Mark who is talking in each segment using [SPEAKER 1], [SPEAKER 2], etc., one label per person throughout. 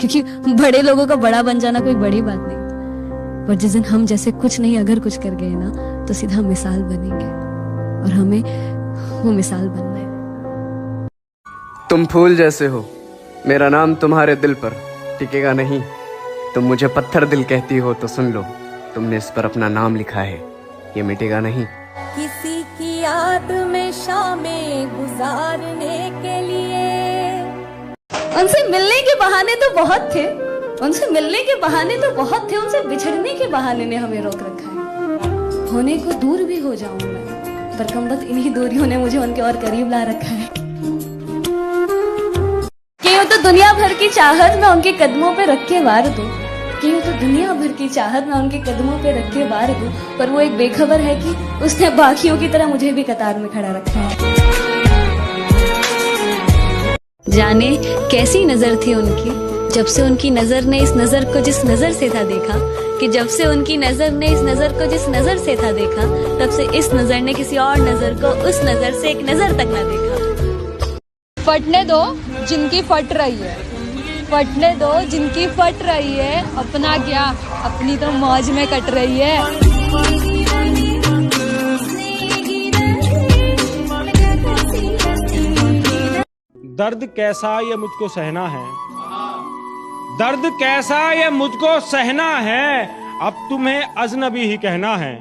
[SPEAKER 1] क्योंकि बड़े लोगों का बड़ा बन जाना कोई बड़ी बात नहीं, पर जिस दिन हम जैसे कुछ नहीं अगर कुछ कर गए ना तो सीधा मिसाल बनेंगे, और हमें वो मिसाल बनना है।
[SPEAKER 2] तुम फूल जैसे हो, मेरा नाम तुम्हारे दिल पर टिकेगा नहीं। तुम मुझे पत्थर दिल कहती हो तो सुन लो, तुमने इस पर अपना नाम लिखा है, ये मिटेगा नहीं।
[SPEAKER 3] किसी की याद में शामें गुजारने के लिए।
[SPEAKER 1] उनसे मिलने के बहाने तो बहुत थे, उनसे मिलने के बहाने तो बहुत थे, उनसे बिछड़ने के बहाने ने हमें रोक रखा है। होने को दूर भी हो जाऊं मैं, पर कमबख्त इन्हीं दूरियों ने मुझे उनके और करीब ला रखा है। क्यों तो दुनिया भर की चाहत मैं उनके कदमों पे रख के वार दूं, क्यों तो दुनिया भर की चाहत मैं उनके कदमों पे रख के वार दूं, पर वो एक बेखबर है कि उसने बाकियों की तरह मुझे भी कतार में खड़ा रखा है। जाने कैसी नजर थी उनकी, जब से उनकी नजर ने इस नजर को जिस नजर से था देखा, कि जब से उनकी नजर ने इस नजर को जिस नजर से था देखा, तब से इस नजर ने किसी और नजर को उस नजर से एक नजर तक न देखा।
[SPEAKER 4] फटने दो जिनकी फट रही है, फटने दो जिनकी फट रही है, अपना क्या अपनी तो मौज में कट रही है।
[SPEAKER 5] दर्द कैसा ये मुझको सहना है, दर्द कैसा ये मुझको सहना है, अब तुम्हें अजनबी ही कहना है,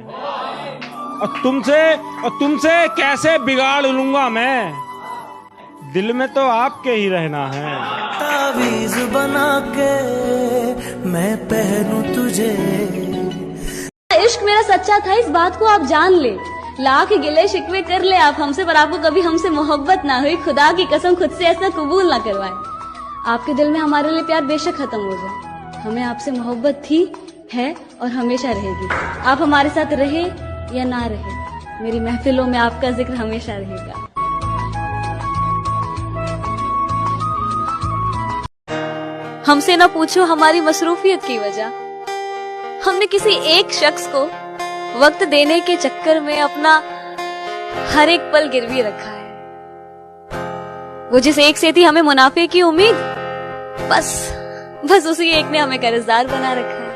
[SPEAKER 5] और तुमसे कैसे बिगाड़ लूंगा मैं, दिल में तो आपके ही रहना है।
[SPEAKER 6] तावीज़ बना के मैं पहनूं तुझे।
[SPEAKER 1] इश्क मेरा सच्चा था, इस बात को आप जान ले, लाख गिले शिकवे कर ले आप हमसे, पर आपको कभी हमसे मोहब्बत ना हुई, खुदा की कसम खुद से ऐसा कबूल ना करवाए। आपके दिल में हमारे लिए प्यार बेशक खत्म हो जाए, हमें आपसे मोहब्बत थी, है और हमेशा रहेगी। आप हमारे साथ रहे या ना रहे, मेरी महफिलों में आपका जिक्र हमेशा रहेगा। हमसे ना पूछो हमारी मसरूफियत की वजह, हमने किसी एक शख्स को वक्त देने के चक्कर में अपना हर एक पल गिरवी रखा है। वो जिस एक से थी हमें मुनाफे की उम्मीद, बस उसी एक ने हमें कर्जदार बना रखा है।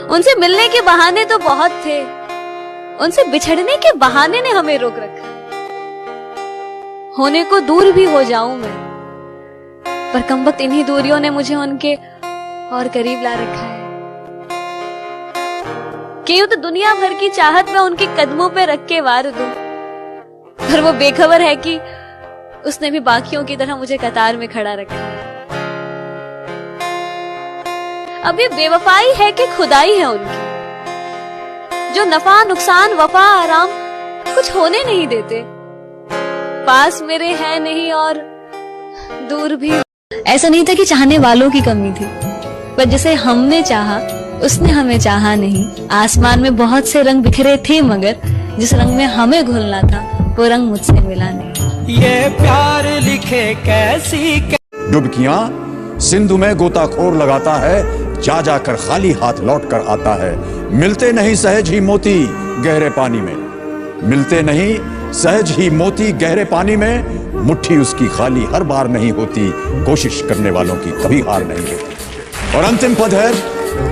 [SPEAKER 1] उनसे मिलने के बहाने तो बहुत थे, उनसे बिछड़ने के बहाने ने हमें रोक रखा है। होने को दूर भी हो जाऊं मैं, पर कमबख्त इन्हीं दूरियों ने मुझे उनके और करीब ला रखा है। क्यों तो दुनिया भर की चाहत मैं उनके कदमों पे रख के वार दूं, पर वो बेखबर है कि उसने भी बाकियों की तरह मुझे कतार में खड़ा रखा है। अब ये बेवफाई है कि खुदाई है उनकी, जो नफा नुकसान वफा आराम कुछ होने नहीं देते, पास मेरे हैं नहीं और दूर भी। ऐसा नहीं था कि चाहने वालों की कमी थी, पर जिसे हमने चाहा उसने हमें चाहा नहीं। आसमान में बहुत से रंग बिखरे थे, मगर जिस रंग में हमें घुलना था वो रंग मुझसे मिला नहीं।
[SPEAKER 6] ये प्यार लिखे कैसी
[SPEAKER 7] डुबकियां सिंधु में गोताखोर लगाता है, जा जाकर खाली हाथ लौट कर आता है। मिलते नहीं सहज ही मोती गहरे पानी में, मिलते नहीं सहज ही मोती गहरे पानी में, मुट्ठी उसकी खाली हर बार नहीं होती, कोशिश करने वालों की कभी हार नहीं होती। और अंतिम पद है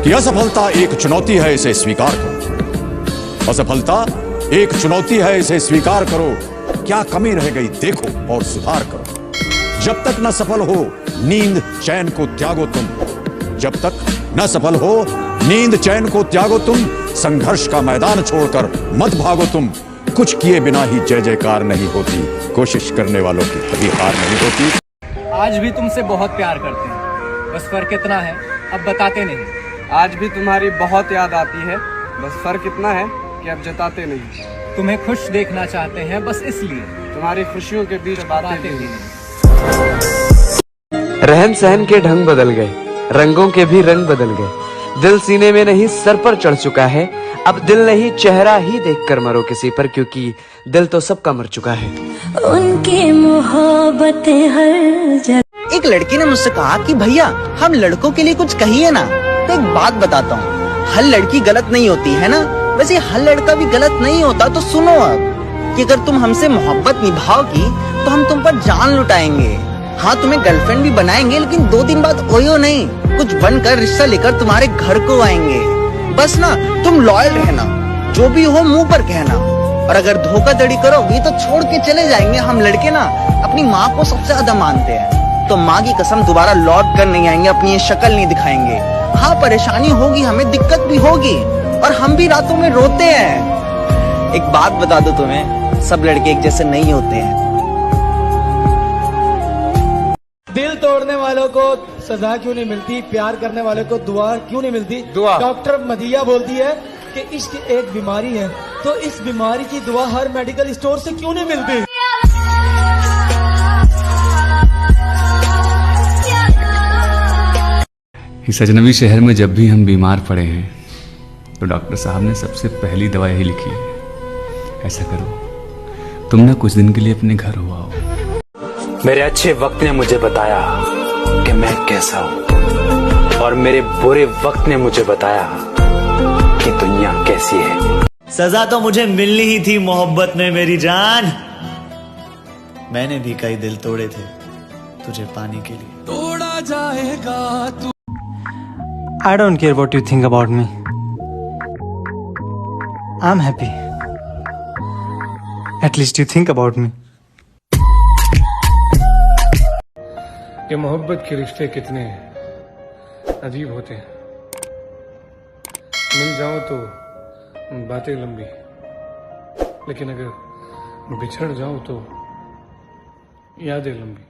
[SPEAKER 7] कि असफलता एक चुनौती है, इसे स्वीकार करो। असफलता एक चुनौती है, इसे स्वीकार करो। क्या कमी रह गई देखो और सुधार करो। जब तक न सफल हो नींद चैन को त्यागो तुम, जब तक न सफल हो नींद चैन को त्यागो तुम, संघर्ष का मैदान छोड़कर मत भागो तुम। कुछ किए बिना ही जय जयकार नहीं होती, कोशिश करने वालों की कभी हार नहीं होती।
[SPEAKER 8] आज भी तुमसे बहुत प्यार करते हैं, बस फर्क इतना है अब बताते नहीं।
[SPEAKER 2] आज भी तुम्हारी बहुत याद आती है, बस फर्क इतना है कि अब जताते नहीं।
[SPEAKER 8] तुम्हें खुश देखना चाहते हैं बस इसलिए,
[SPEAKER 2] तुम्हारी खुशियों के बीच बातें भी नहीं।
[SPEAKER 9] रहन सहन के ढंग बदल गए, रंगों के भी रंग बदल गए। दिल सीने में नहीं सर पर चढ़ चुका है, अब दिल नहीं चेहरा ही देखकर मरो किसी पर, क्योंकि दिल तो सबका मर चुका है।
[SPEAKER 3] उनकी मोहब्बतें हर जगह।
[SPEAKER 10] एक लड़की ने मुझसे कहा कि भैया हम लड़कों के लिए कुछ कहिए ना। तो एक बात बताता हूँ, हर लड़की गलत नहीं होती है ना, वैसे हर लड़का भी गलत नहीं होता। तो सुनो अब कि अगर तुम हमसे मोहब्बत निभाओगी तो हम तुम पर जान लुटाएंगे, हाँ तुम्हें गर्लफ्रेंड भी बनाएंगे, लेकिन 2 दिन बाद ओयो नहीं, कुछ बनकर रिश्ता लेकर तुम्हारे घर को आएंगे। बस ना तुम लॉयल रहना, जो भी हो मुंह पर कहना, और अगर धोखाधड़ी करोगी तो छोड़ के चले जाएंगे। हम लड़के ना अपनी माँ को सबसे ज्यादा मानते हैं, तो माँ की कसम दोबारा लौट कर नहीं आएंगे, अपनी ये शक्ल नहीं दिखाएंगे। हाँ परेशानी होगी, हमें दिक्कत भी होगी, और हम भी रातों में रोते हैं। एक बात बता दो तुम्हें, सब लड़के एक जैसे नहीं होते हैं।
[SPEAKER 6] दिल तोड़ने वालों को सजा क्यों नहीं मिलती, प्यार करने वालों को दुआ क्यों नहीं मिलती? दुआ। डॉक्टर मदिया बोलती है कि इश्क एक बीमारी है, तो इस बीमारी की दुआ हर मेडिकल स्टोर से क्यों नहीं मिलती?
[SPEAKER 11] इस अजनबी शहर में जब भी हम बीमार पड़े हैं तो डॉक्टर साहब ने सबसे पहली दवा यही लिखी है, ऐसा करो तुम ना कुछ दिन के लिए अपने घर हो आओ।
[SPEAKER 9] मेरे अच्छे वक्त ने मुझे बताया कि मैं कैसा हूँ, और मेरे बुरे वक्त ने मुझे बताया कि दुनिया कैसी है।
[SPEAKER 6] सजा तो मुझे मिलनी ही थी मोहब्बत में मेरी जान, मैंने भी कई दिल तोड़े थे तुझे पाने के लिए। तोड़ा जाएगा तू।
[SPEAKER 12] I don't care what you think about me. I'm happy. At least you think about me.
[SPEAKER 5] ये मोहब्बत के रिश्ते कितने अजीब होते हैं। मिल जाओ तो बातें लंबी, लेकिन अगर बिछड़ जाओ तो यादें लंबी।